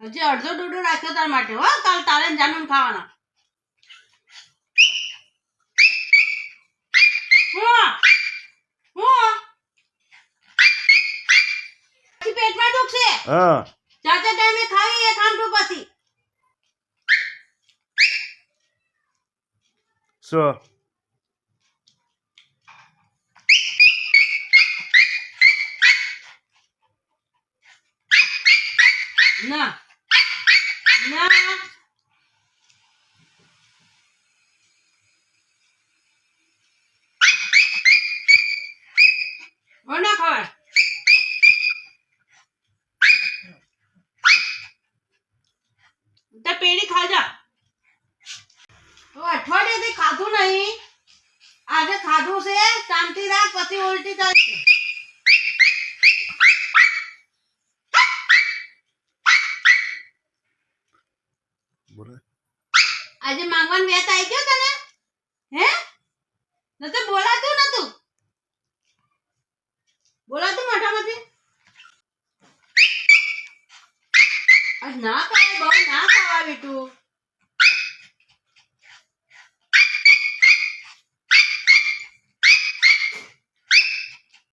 હજી અડધો ડોડો રાખ્યો તાર માટે હો કાલ તારે જાનું ખાવાના પેટમાં દુખશે હા ચાચા ટાઈમે ખાવી એક આમટું પછી સો ના ના ઓના ખબર તે પેડી ખાજા તો અઠવાડિયેથી ખાધું નહીં આજે ખાધું છે શાંતિ રાખ પછી ઉલટી થશે બોલે આજે માંગવાનું વેત આવી ગયો તને હે નતો બોલાતું નતું બોલાતું મોઢામાંથી આજ ના ખાવાય બહુ ના ખાવા બેટું